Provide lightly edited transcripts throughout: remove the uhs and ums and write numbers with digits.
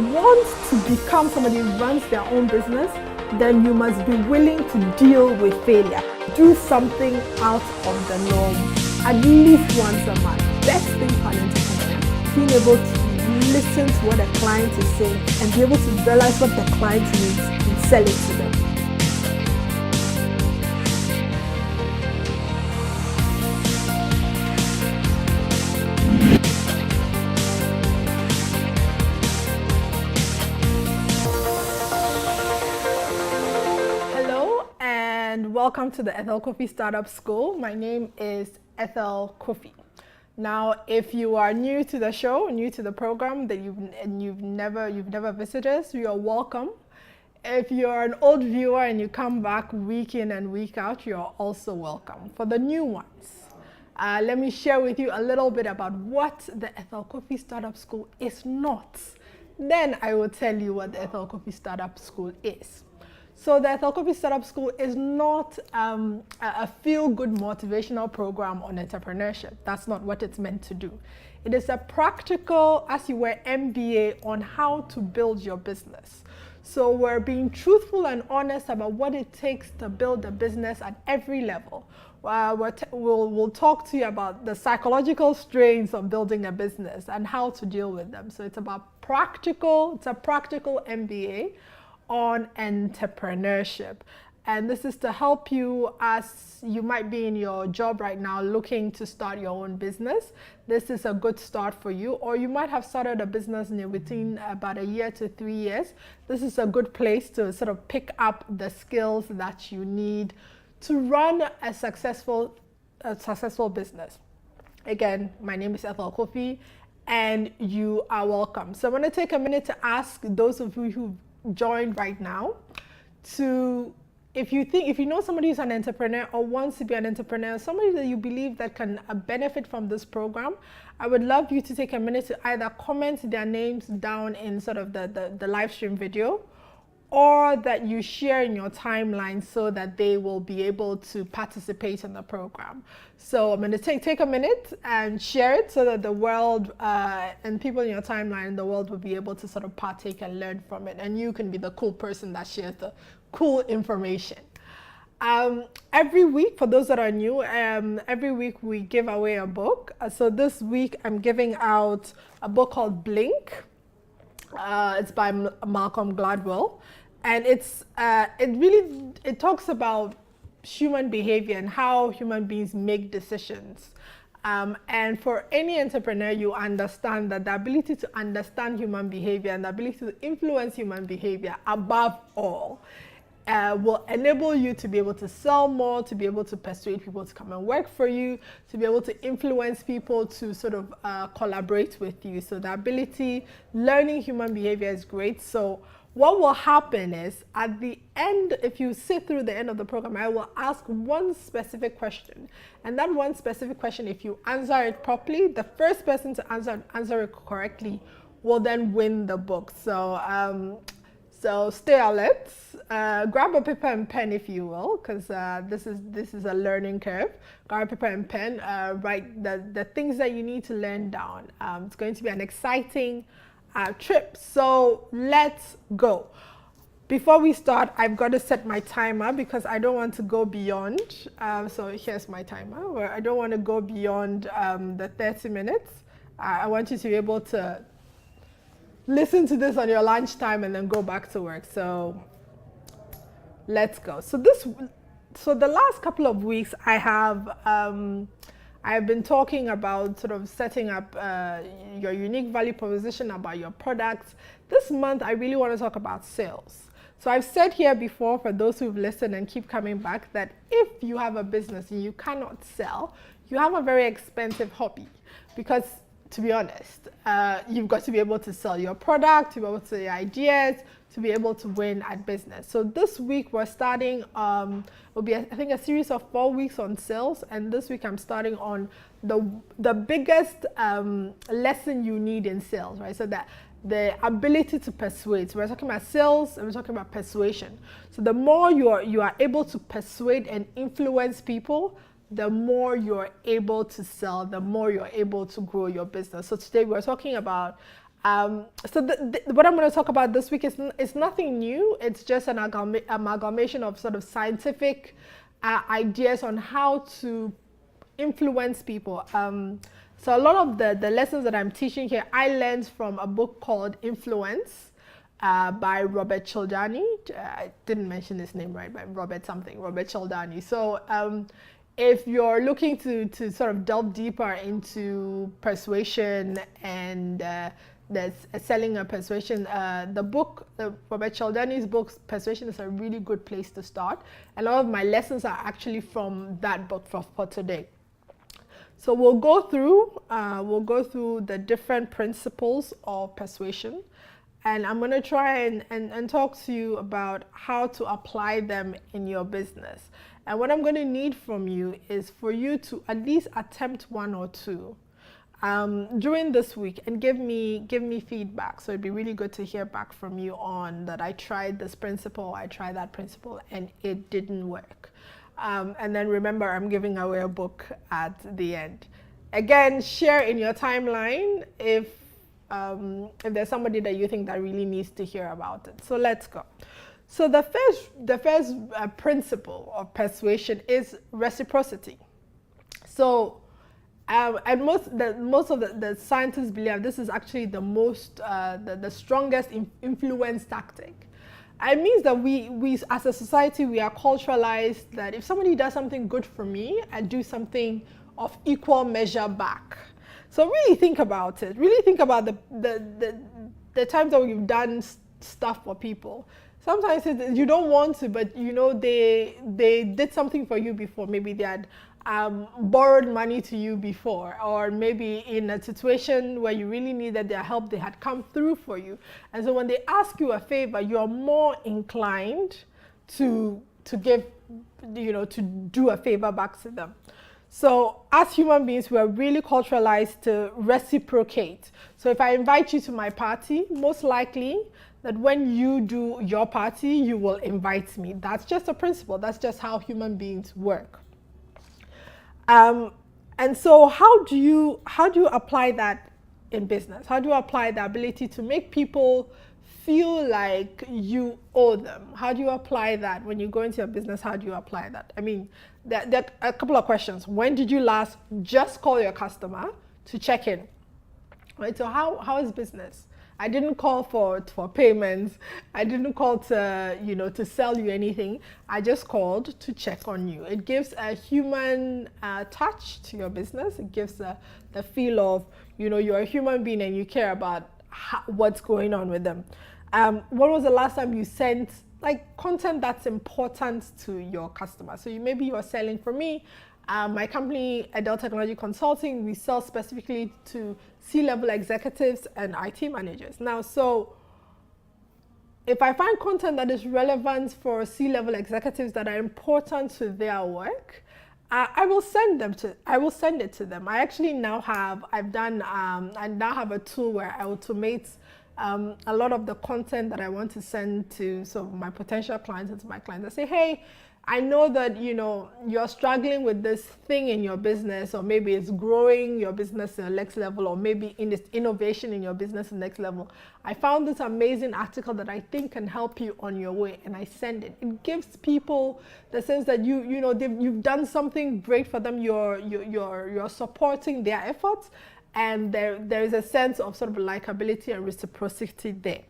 want to become somebody who runs their own business, then you must be willing to deal with failure. Do something out of the norm at least once a month. Best thing for an entrepreneur, being able to listen to what a client is saying and be able to realize what the client needs and sell it to them. Welcome to the Ethel Cofie Startup School. My name is Ethel Cofie. Now, if you are new to the show, new to the program, that you've never visited us, you are welcome. If you're an old viewer and you come back week in and week out, you're also welcome. For the new ones, let me share with you a little bit about what the Ethel Cofie Startup School is not. Then I will tell you what the Ethel Cofie Startup School is. So the Ethel Cofie Startup School is not a feel-good motivational program on entrepreneurship. That's not what it's meant to do. It is a practical, as you were, MBA on how to build your business. So we're being truthful and honest about what it takes to build a business at every level. We'll talk to you about the psychological strains of building a business and how to deal with them. So it's a practical MBA on entrepreneurship. And this is to help you as you might be in your job right now looking to start your own business. This is a good start for you. Or you might have started a business within about a year to 3 years. This is a good place to sort of pick up the skills that you need to run a successful business. Again, my name is Ethel Cofie and you are welcome. So I'm going to take a minute to ask those of you who joined right now to, if you know somebody who's an entrepreneur or wants to be an entrepreneur, somebody that you believe that can benefit from this program, I would love you to take a minute to either comment their names down in sort of the live stream video, or that you share in your timeline so that they will be able to participate in the program. So I'm going to take a minute and share it so that the world and people in your timeline in the world will be able to sort of partake and learn from it. And you can be the cool person that shares the cool information. Every week, for those that are new, every week we give away a book. So this week I'm giving out a book called Blink. It's by Malcolm Gladwell. And it talks about human behavior and how human beings make decisions. And for any entrepreneur, you understand that the ability to understand human behavior and the ability to influence human behavior above all will enable you to be able to sell more, to be able to persuade people to come and work for you, to be able to influence people to sort of collaborate with you. So the ability, learning human behavior is great. So what will happen is at the end, if you sit through the end of the program, I will ask one specific question. And that one specific question, if you answer it properly, the first person to answer it correctly will then win the book. So stay alert, grab a paper and pen if you will, because this is a learning curve. Grab a paper and pen, write the things that you need to learn down. It's going to be an exciting trip. So let's go. Before we start, I've got to set my timer because I don't want to go beyond. So here's my timer, where I don't want to go beyond the 30 minutes. I want you to be able to listen to this on your lunchtime and then go back to work. So let's go. So the last couple of weeks I've been talking about sort of setting up your unique value proposition about your products. This month, I really want to talk about sales. So I've said here before, for those who've listened and keep coming back, that if you have a business and you cannot sell, you have a very expensive hobby. Because to be honest, you've got to be able to sell your product, to be able to sell your ideas, to be able to win at business. So this week we're starting, will be I think a series of 4 weeks on sales, and this week I'm starting on the biggest lesson you need in sales, right? So that the ability to persuade. So we're talking about sales and we're talking about persuasion. So the more you are able to persuade and influence people, the more you're able to sell, the more you're able to grow your business. So today we're talking about So what I'm going to talk about this week is nothing new. It's just an amalgamation of sort of scientific ideas on how to influence people. So a lot of the lessons that I'm teaching here, I learned from a book called Influence by Robert Cialdini. I didn't mention his name right, but Robert Cialdini. So if you're looking to sort of delve deeper into persuasion and there's selling a persuasion, the book, Robert Cialdini's book, Persuasion, is a really good place to start. A lot of my lessons are actually from that book for today. So we'll go through the different principles of persuasion, and I'm going to try and talk to you about how to apply them in your business. And what I'm going to need from you is for you to at least attempt one or two during this week and give me feedback. So it'd be really good to hear back from you on that. I tried this principle, I tried that principle, and it didn't work. And then remember, I'm giving away a book at the end. Again, share in your timeline if there's somebody that you think that really needs to hear about it. So let's go. So the first principle of persuasion is reciprocity. So and most of the scientists believe this is actually the strongest influence tactic. It means that we as a society, we are culturalized that if somebody does something good for me, I do something of equal measure back. So really think about it. Really think about the times that we've done stuff for people. Sometimes you don't want to, but you know they did something for you before. Maybe they had borrowed money to you before, or maybe in a situation where you really needed their help, they had come through for you. And so when they ask you a favor, you're more inclined to give, to do a favor back to them. So as human beings, we are really culturalized to reciprocate. So if I invite you to my party, most likely that when you do your party, you will invite me. That's just a principle. That's just how human beings work. And so how do you apply that in business? How do you apply the ability to make people feel like you owe them? How do you apply that when you go into your business? How do you apply that? I mean, there are a couple of questions. When did you last just call your customer to check in? Right. So how is business? I didn't call for payments. I didn't call to sell you anything. I just called to check on you. It gives a human touch to your business. It gives the feel of, you're a human being and you care about what's going on with them. When was the last time you sent content that's important to your customer? So maybe you are selling for me. My company, Ethel Technology Consulting, we sell specifically to C-level executives and IT managers. Now, so if I find content that is relevant for C-level executives that are important to their work, I will send it to them. I actually now have a tool where I automate a lot of the content that I want to send to my potential clients and to my clients. I say, hey, I know that you're struggling with this thing in your business, or maybe it's growing your business to the next level, or maybe in this innovation in your business to the next level. I found this amazing article that I think can help you on your way, and I send it. It gives people the sense that you've done something great for them. You're supporting their efforts, and there is a sense of sort of likability and reciprocity there.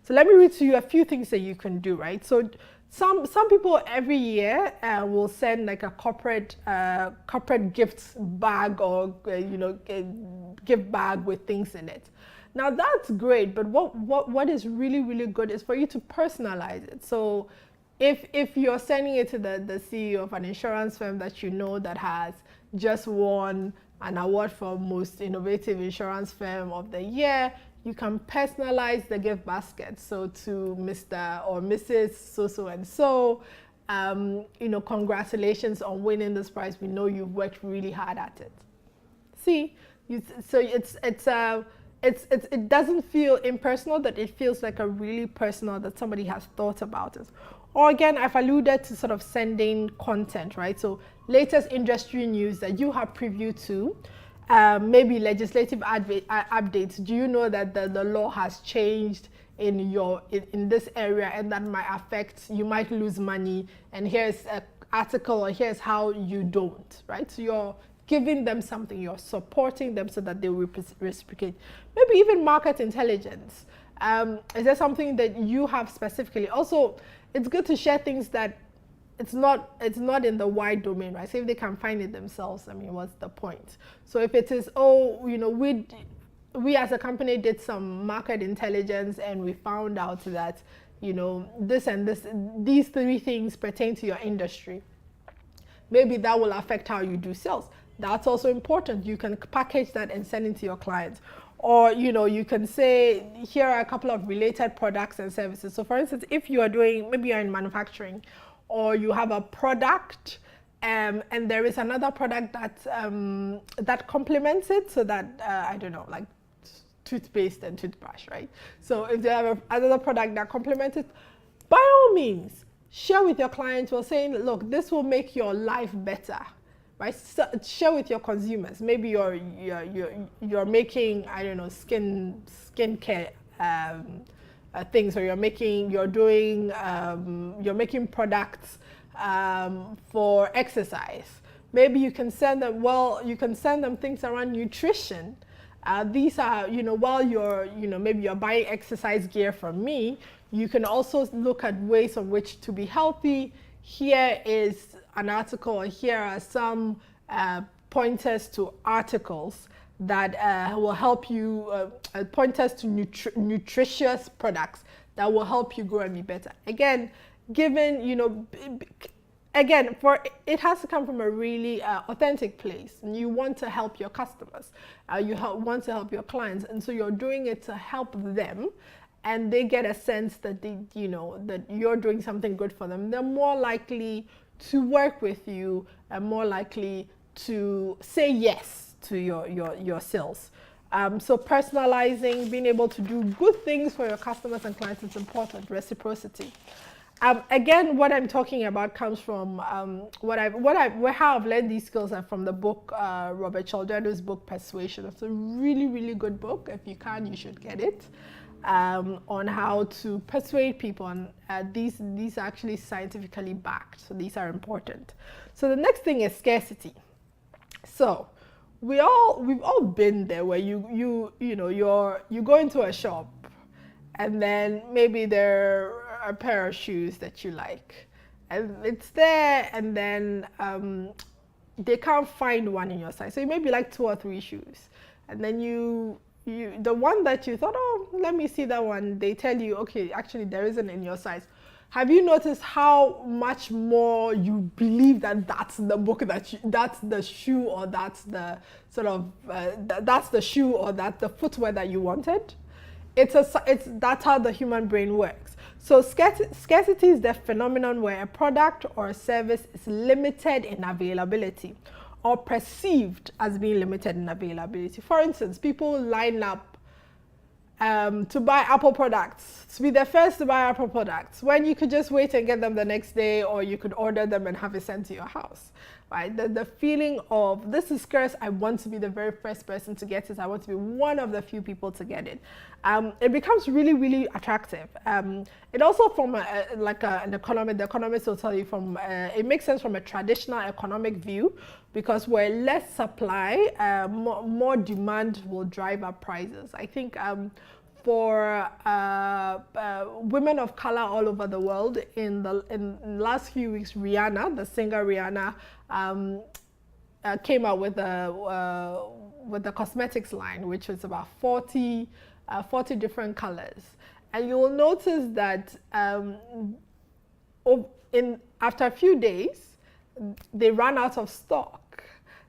So let me read to you a few things that you can do, right? So some people every year will send a corporate gifts bag, or a gift bag with things in it. Now that's great, but what is really, really good is for you to personalize it. So if you're sending it to the CEO of an insurance firm that has just won an award for most innovative insurance firm of the year, you can personalize the gift basket. So to Mr. or Mrs. so and so, congratulations on winning this prize. We know you've worked really hard at it. See, so it doesn't feel impersonal, but it feels like a really personal, that somebody has thought about it. Or again, I've alluded to sort of sending content, right? So latest industry news that you have preview to. maybe legislative updates. Do you know that the law has changed in this area, and that might affect, you might lose money, and here's an article, or here's how you don't, right? So you're giving them something, you're supporting them so that they will reciprocate. Maybe even market intelligence. Is there something that you have specifically? Also, it's good to share things that it's not in the wide domain, right? So if they can find it themselves, I mean, what's the point? So if it is, oh, you know, we as a company did some market intelligence and we found out that, you know, this and this, these 3 things pertain to your industry. Maybe that will affect how you do sales. That's also important. You can package that and send it to your clients. Or, you know, you can say, here are a couple of related products and services. So for instance, if you are doing, maybe you're in manufacturing, or you have a product and there is another product that that complements it, so that, I don't know, like toothpaste and toothbrush, right? So if they have another product that complements it, by all means, share with your clients or saying, look, this will make your life better, right? So share with your consumers. Maybe you're making, I don't know, skincare things, or you're making products for exercise. Maybe you can send them things around nutrition. These are, you know, while you're, you know, maybe you're buying exercise gear from me, you can also look at ways on which to be healthy. Here is an article, or here are some pointers to articles that will help you, pointers to nutritious products that will help you grow and be better. Again, given, you know, again, it has to come from a really authentic place, and you want to help your customers, want to help your clients, and so you're doing it to help them, and they get a sense that you know, that you're doing something good for them. They're more likely to work with you and more likely to say yes to your sales. So personalizing, being able to do good things for your customers and clients is important. Reciprocity. Again, what I'm talking about comes from how I've learned these skills are from the book, Robert Cialdini's book, Persuasion. It's a really, really good book. If you can, you should get it, on how to persuade people. And these are actually scientifically backed, so these are important. So the next thing is scarcity. So we've all been there, where you go into a shop, and then maybe there are a pair of shoes that you like, and it's there, and then they can't find one in your size. So you maybe like 2 or 3 shoes, and then the one that you thought, oh, let me see that one, they tell you, okay, actually there isn't in your size. Have you noticed how much more you believe that that's the book, that's the shoe, or that's the sort of that's the shoe, or that's the footwear that you wanted? That's how the human brain works. So scarcity is the phenomenon where a product or a service is limited in availability, or perceived as being limited in availability. For instance, people line up to buy Apple products, to be the first to buy Apple products, when you could just wait and get them the next day, or you could order them and have it sent to your house, right? The feeling of, this is scarce, I want to be the very first person to get it, I want to be one of the few people to get it. It becomes really, really attractive. It also, from an economic, the economists will tell you, it makes sense from a traditional economic view, because where less supply, more demand will drive up prices. I think for women of color all over the world, in the last few weeks, Rihanna, the singer Rihanna, came out with a cosmetics line, which was about 40 different colors. And you will notice that after a few days, they ran out of stock.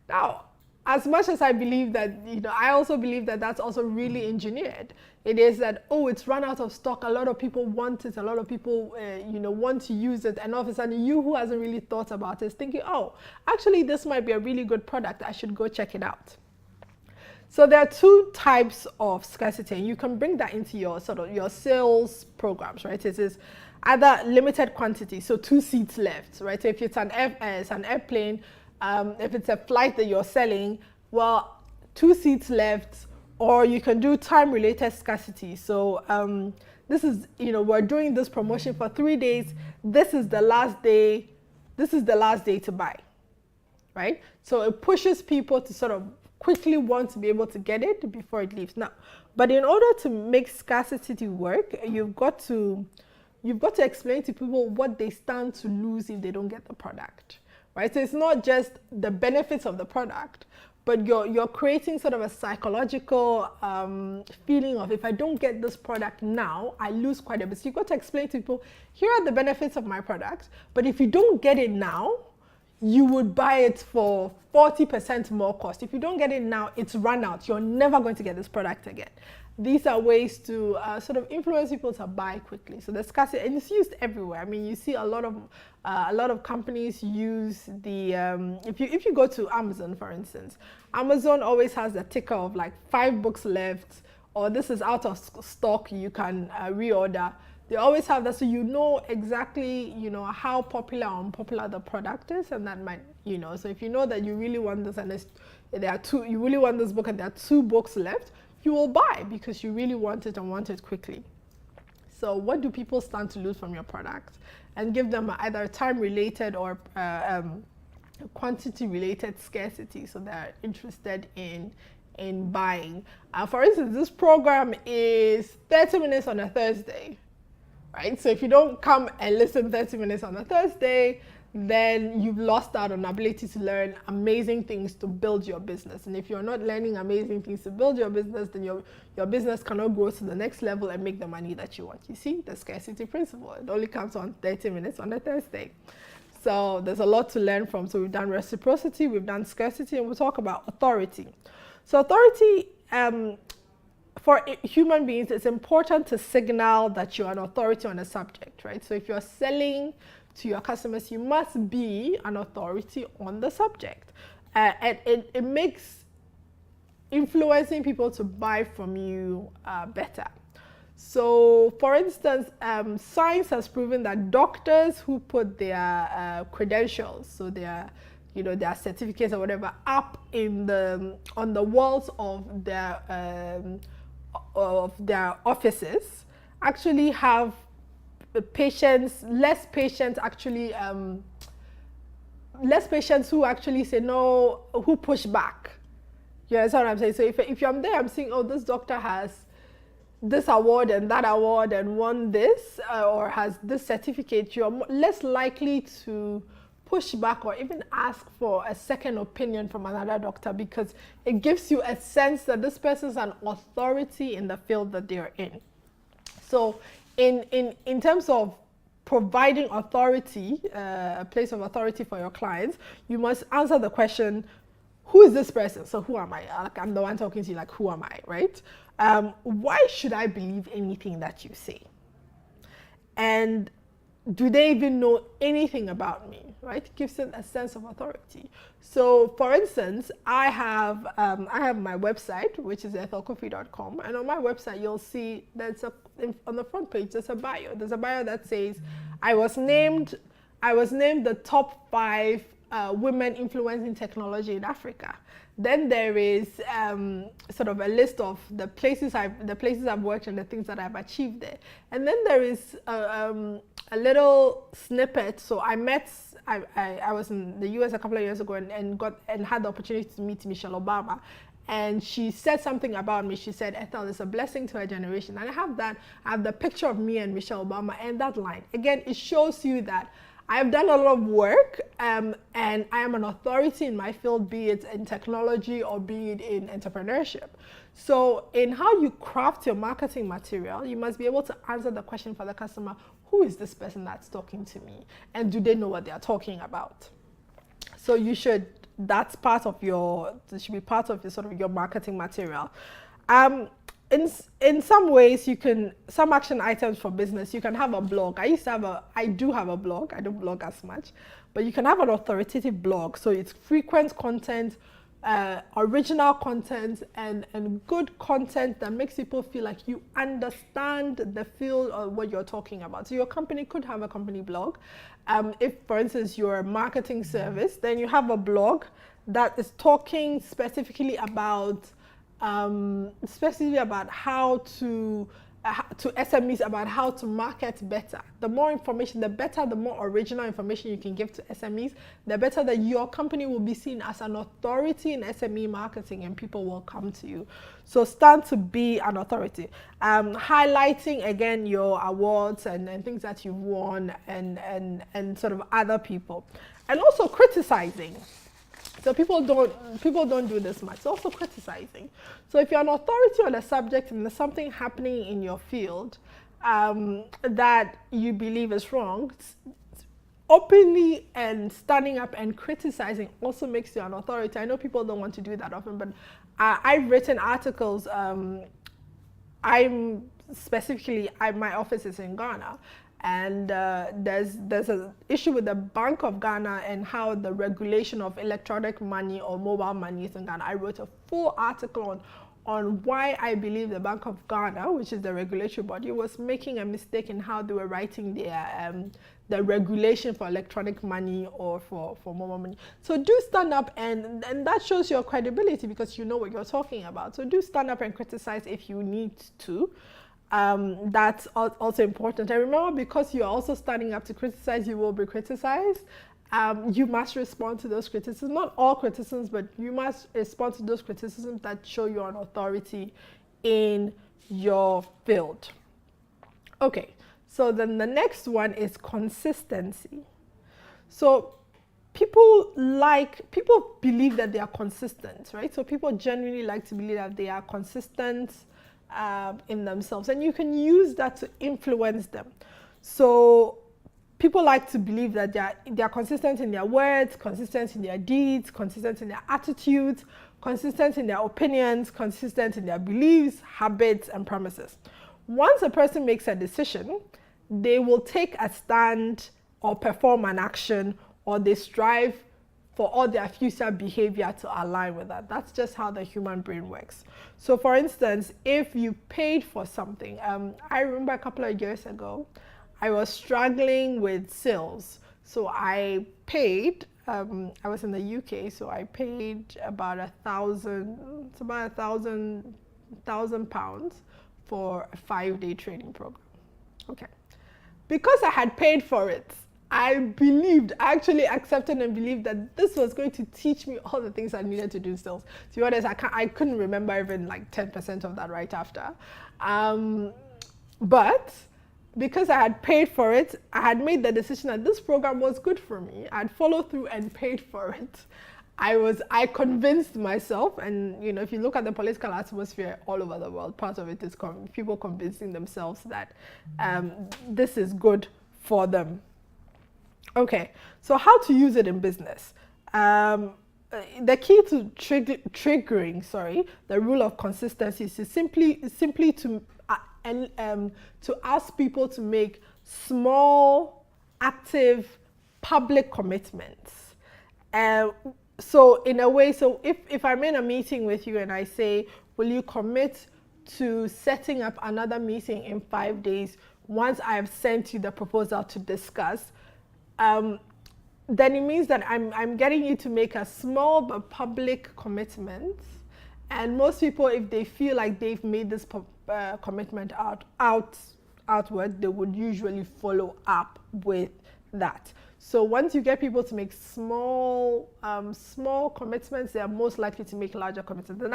Now, as much as I believe that, you know, I also believe that that's also really engineered. It is that, oh, it's run out of stock, a lot of people want it, a lot of people, want to use it, and all of a sudden, you who hasn't really thought about it is thinking, oh, actually, this might be a really good product, I should go check it out. So there are 2 types of scarcity, and you can bring that into your your sales programs, right? It is either limited quantity, so 2 seats left, right? So if it's an airplane, if it's a flight that you're selling, well, 2 seats left, or you can do time-related scarcity. So this is, we're doing this promotion for 3 days. This is the last day. This is the last day to buy, right? So it pushes people to sort of quickly want to be able to get it before it leaves. Now, but in order to make scarcity work, you've got to explain to people what they stand to lose if they don't get the product, right? So it's not just the benefits of the product, but you're creating sort of a psychological feeling of, if I don't get this product now, I lose quite a bit. So you've got to explain to people, here are the benefits of my product, but if you don't get it now, you would buy it for 40% more cost. If you don't get it now, it's run out. You're never going to get this product again. These are ways to sort of influence people to buy quickly. So the scarcity, and it's used everywhere. I mean, you see a lot of companies use the if you go to Amazon, for instance, Amazon always has a ticker of like 5 books left, or this is out of stock, you can reorder. They always have that, so you know exactly, how popular or unpopular the product is, and that might, so if you know that you really want this, and you really want this book, and there are 2 books left, you will buy because you really want it and want it quickly. So what do people stand to lose from your product? And give them either time-related or quantity-related scarcity, so they're interested in buying. For instance, this program is 30 minutes on a Thursday. Right? So if you don't come and listen 30 minutes on a Thursday, then you've lost out on ability to learn amazing things to build your business. And if you're not learning amazing things to build your business, then your business cannot grow to the next level and make the money that you want. You see, the scarcity principle. It only comes on 30 minutes on a Thursday. So there's a lot to learn from. So we've done reciprocity, we've done scarcity, and we'll talk about authority. So authority, for human beings, it's important to signal that you're an authority on a subject, right? So if you're selling to your customers, you must be an authority on the subject. And it makes influencing people to buy from you better. So for instance, science has proven that doctors who put their credentials, so their certificates or whatever, up on the walls of their offices, actually have less patients who actually say no, who push back. You understand what I'm saying? So if I'm there, I'm seeing, oh, this doctor has this award and that award and won this, or has this certificate, you're less likely to push back or even ask for a second opinion from another doctor, because it gives you a sense that this person is an authority in the field that they're in. So in terms of providing authority, a place of authority for your clients, you must answer the question, who is this person? So who am I? Like, I'm the one talking to you, like, who am I, right? Why should I believe anything that you say? And do they even know anything about me, right? It gives them a sense of authority. So for instance, I have my website, which is ethelcofie.com, and on my website you'll see there's on the front page there's a bio. There's a bio that says I was named the top 5 women influencing technology in Africa. Then there is sort of a list of the places I've worked and the things that I've achieved there. And then there is a little snippet. So I was in the US a couple of years ago and had the opportunity to meet Michelle Obama. And she said something about me. She said, Ethel, it's a blessing to our generation. And I have the picture of me and Michelle Obama and that line. Again, it shows you that I've done a lot of work, and I am an authority in my field, be it in technology or be it in entrepreneurship. So in how you craft your marketing material, you must be able to answer the question for the customer, who is this person that's talking to me? And do they know what they are talking about? So that's part of it should be part of your marketing material. In some ways, some action items for business, you can have a blog. I do have a blog. I don't blog as much, but you can have an authoritative blog. So it's frequent content, original content, and good content that makes people feel like you understand the field of what you're talking about. So your company could have a company blog. If, for instance, you're a marketing service, then you have a blog that is talking specifically about how to SMEs, about how to market better. The more information, the better, the more original information you can give to SMEs, the better that your company will be seen as an authority in SME marketing, and people will come to you. So stand to be an authority. Highlighting again your awards and things that you've won, and sort of other people. And also criticizing. So people don't do this much. It's also criticizing. So if you're an authority on a subject and there's something happening in your field that you believe is wrong, openly and standing up and criticizing also makes you an authority. I know people don't want to do that often, but I've written articles. My office is in Ghana. And there's an issue with the Bank of Ghana and how the regulation of electronic money or mobile money is in Ghana. I wrote a full article on why I believe the Bank of Ghana, which is the regulatory body, was making a mistake in how they were writing their the regulation for electronic money or for mobile money. So do stand up, and that shows your credibility because you know what you're talking about. So do stand up and criticize if you need to. That's also important. And remember, because you're also standing up to criticize, you will be criticized. You must respond to those criticisms. Not all criticisms, but you must respond to those criticisms that show you're an authority in your field. Okay, so then the next one is consistency. So people believe that they are consistent, right? So people genuinely like to believe that they are consistent in themselves, and you can use that to influence them. So people like to believe that they are consistent in their words, consistent in their deeds, consistent in their attitudes, consistent in their opinions, consistent in their beliefs, habits, and promises. Once a person makes a decision, they will take a stand or perform an action, or they strive for all their future behavior to align with that. That's just how the human brain works. So for instance, if you paid for something, I remember a couple of years ago, I was struggling with sales. So I paid, I was in the UK, so I paid about £1,000 for a 5-day training program. Okay. Because I had paid for it, I actually accepted and believed that this was going to teach me all the things I needed to do in sales. To be honest, I couldn't remember even like 10% of that right after. But because I had paid for it, I had made the decision that this program was good for me. I'd followed through and paid for it. I convinced myself, and you know, if you look at the political atmosphere all over the world, part of it is people convincing themselves that this is good for them. Okay, so how to use it in business? The key to triggering the rule of consistency is simply to ask people to make small, active, public commitments. So in a way, so if I'm in a meeting with you and I say, will you commit to setting up another meeting in 5 days once I have sent you the proposal to discuss, then it means that I'm getting you to make a small but public commitment. And most people, if they feel like they've made this commitment outward, they would usually follow up with that. So once you get people to make small commitments, they are most likely to make larger commitments. An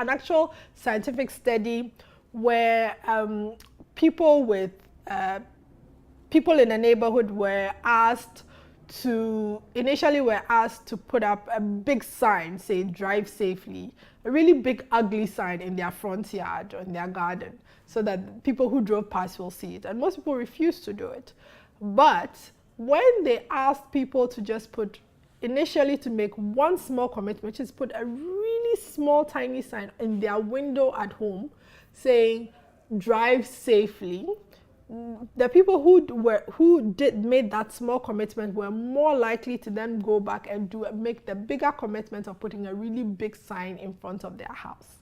actual scientific study where people in a neighborhood were initially asked to put up a big sign saying drive safely, a really big ugly sign in their front yard or in their garden, so that people who drove past will see it. And most people refused to do it. But when they asked people to just initially to make one small commitment, which is put a really small tiny sign in their window at home saying drive safely, the people who made that small commitment were more likely to then go back and make the bigger commitment of putting a really big sign in front of their house.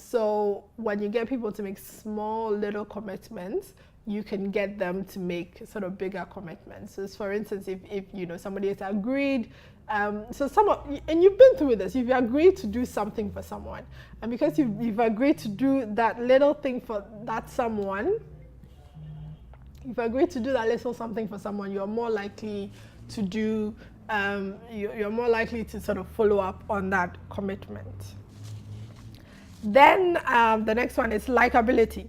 So when you get people to make small little commitments, you can get them to make sort of bigger commitments. So for instance, if you know somebody has agreed, and you've been through this, you've agreed to do something for someone, and because you've agreed to do that little thing for that someone, if you agree to do that little something for someone, you're more likely to do, you're more likely to sort of follow up on that commitment. Then the next one is likability.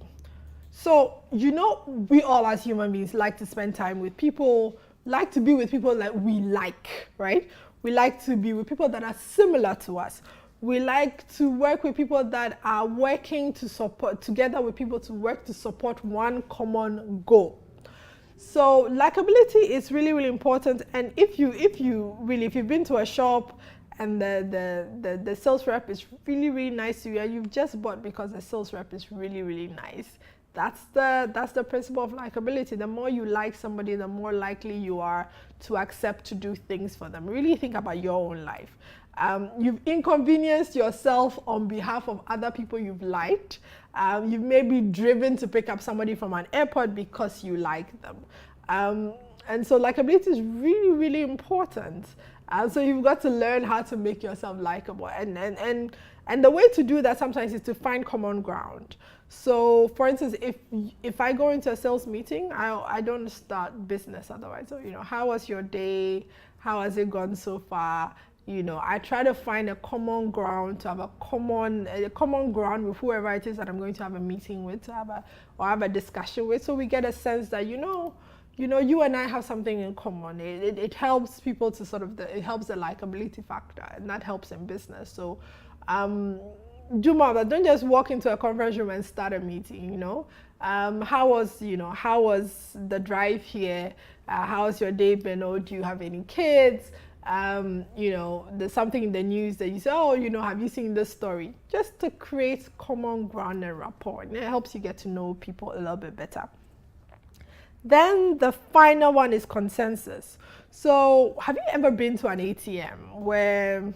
So, you know, we all as human beings like to spend time with people, like to be with people that we like, right? We like to be with people that are similar to us. We like to work with people that are working to support, together with people to work to support one common goal. So likability is really, really important. And if you've been to a shop and the sales rep is really, really nice to you, and you've just bought because the sales rep is really, really nice, that's the principle of likability. The more you like somebody, the more likely you are to accept to do things for them. Really think about your own life. You've inconvenienced yourself on behalf of other people you've liked. You've maybe driven to pick up somebody from an airport because you like them. And so likability is really, really important. So you've got to learn how to make yourself likable. And the way to do that sometimes is to find common ground. So for instance, if I go into a sales meeting, I don't start business otherwise. So, you know, how was your day? How has it gone so far? You know, I try to find a common ground, to have a common ground with whoever it is that I'm going to have a meeting with, to have a discussion with, so we get a sense that you and I have something in common. It helps people to it helps the likability factor, and that helps in business. So do more of that. Don't just walk into a conference room and start a meeting. You know, how was the drive here? How has your day been? Or do you have any kids? You know, there's something in the news that you say, oh, you know, have you seen this story? Just to create common ground and rapport, and it helps you get to know people a little bit better. Then the final one is consensus. So have you ever been to an ATM where,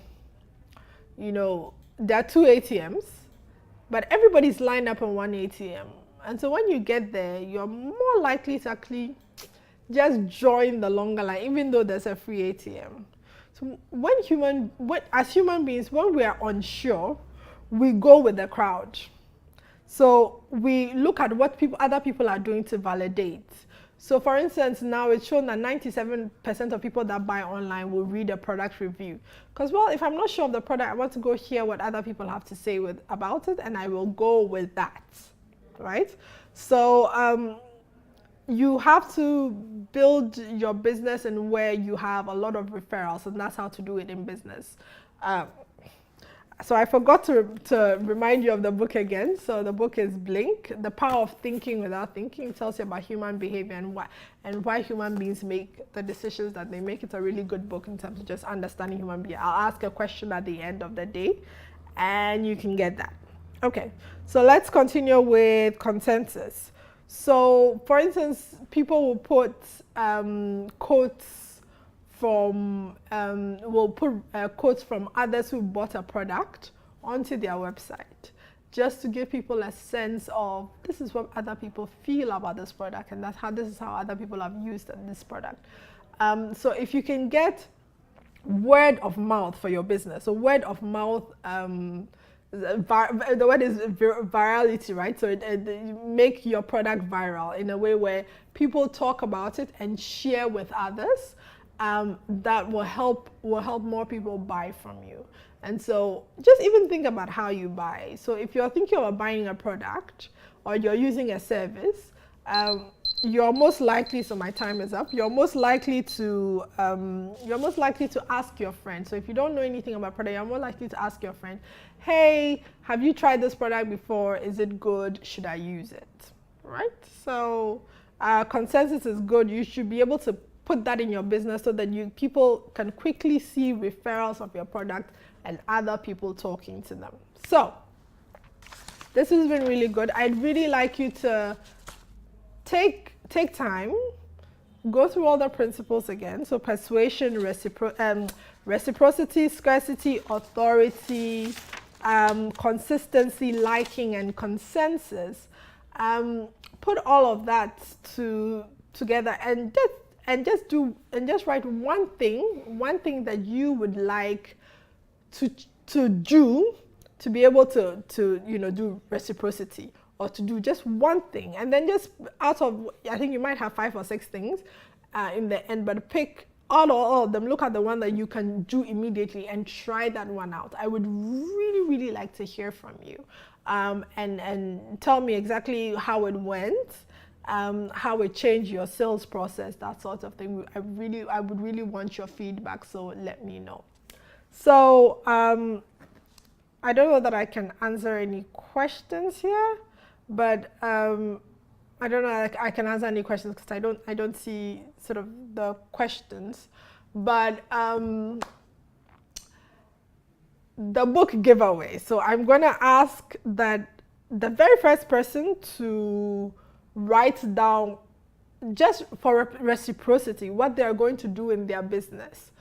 you know, there are two ATMs, but everybody's lined up on one ATM? And so when you get there, you're more likely to actually just join the longer line, even though there's a free ATM. So as human beings, when we are unsure, we go with the crowd. So we look at what other people are doing to validate. So for instance, now it's shown that 97% of people that buy online will read a product review. Because, well, if I'm not sure of the product, I want to go hear what other people have to say about it, and I will go with that, right? So you have to build your business in where you have a lot of referrals, and that's how to do it in business. So I forgot to remind you of the book again. So the book is Blink, The Power of Thinking Without Thinking. It tells you about human behavior and why human beings make the decisions that they make. It's a really good book in terms of just understanding human beings. I'll ask a question at the end of the day, and you can get that. Okay, so let's continue with consensus. So, for instance, people will put quotes from quotes from others who bought a product onto their website, just to give people a sense of this is what other people feel about this product, and this is how other people have used this product. So if you can get word of mouth for your business, so word of mouth. The word is virality, right? So you make your product viral in a way where people talk about it and share with others. That will help more people buy from you. And so just even think about how you buy. So if you're thinking about buying a product or you're using a service, you're most likely, so my time is up, you're most likely to ask your friend. So if you don't know anything about product, you're more likely to ask your friend, hey, have you tried this product before? Is it good? Should I use it? Right? So consensus is good. You should be able to put that in your business so that people can quickly see referrals of your product and other people talking to them. So this has been really good. I'd really like you to take time, go through all the principles again. So persuasion, reciprocity, scarcity, authority, consistency, liking, and consensus. put all of that together and just write one thing that you would like to do to be able to do reciprocity, or to do just one thing, and then just out of, I think you might have 5 or 6 things in the end, but pick all of them, look at the one that you can do immediately and try that one out. I would really like to hear from you, and tell me exactly how it went, how it changed your sales process, that sort of thing. I would really want your feedback, so let me know. So I don't know that I can answer any questions here, but I don't know I can answer any questions because I don't see sort of the questions. But the book giveaway. So I'm going to ask that the very first person to write down, just for reciprocity, what they are going to do in their business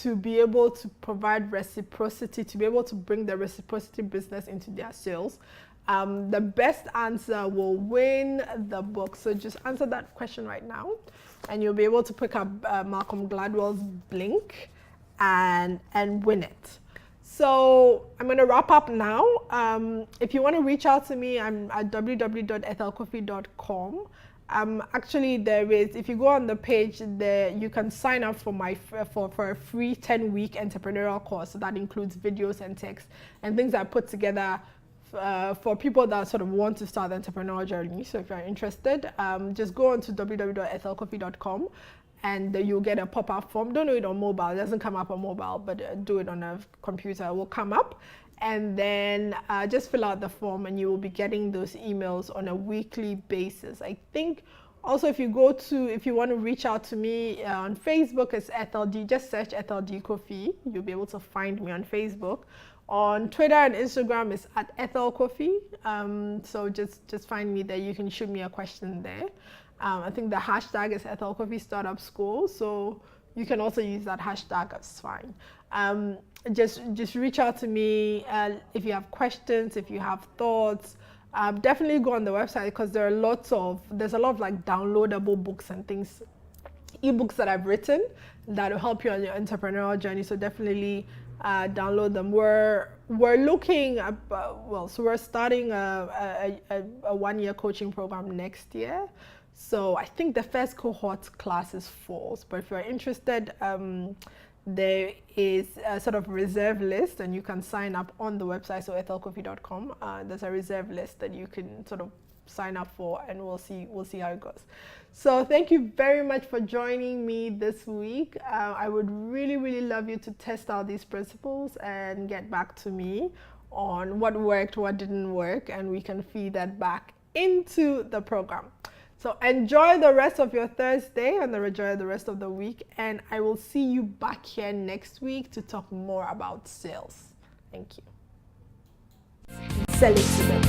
to be able to provide reciprocity, to be able to bring the reciprocity business into their sales. The best answer will win the book. So just answer that question right now, and you'll be able to pick up Malcolm Gladwell's Blink and win it. So I'm going to wrap up now. If you want to reach out to me, I'm at www.ethelcofie.com. Actually, there is, if you go on the page there, you can sign up for for a free 10-week entrepreneurial course. So that includes videos and text and things I put together for people that sort of want to start the entrepreneurial journey. So if you're interested, just go on to www.ethelcofie.com, and you'll get a pop-up form. Don't do it on mobile. It doesn't come up on mobile, but do it on a computer. It will come up. And then just fill out the form, and you will be getting those emails on a weekly basis. I think also if you want to reach out to me on Facebook, it's Ethel D. Just search Ethel D. Cofie. You'll be able to find me on Facebook. On Twitter and Instagram, it's at Ethel Cofie. So just find me there. You can shoot me a question there. I think the hashtag is Ethel Cofie StartUpSchool. So you can also use that hashtag. That's fine. Just reach out to me if you have questions, if you have thoughts. Definitely go on the website, because there's a lot of like downloadable books and things, ebooks that I've written that will help you on your entrepreneurial journey. So definitely download them. We're looking at, so we're starting a 1-year coaching program next year. So I think the first cohort class is fall. But if you're interested, there is a sort of reserve list, and you can sign up on the website, so ethelcofie.com. There's a reserve list that you can sort of sign up for, and we'll see how it goes. So thank you very much for joining me this week. I would really love you to test out these principles and get back to me on what worked, what didn't work, and we can feed that back into the program. So enjoy the rest of your Thursday and enjoy the rest of the week. And I will see you back here next week to talk more about sales. Thank you. Sell it to them.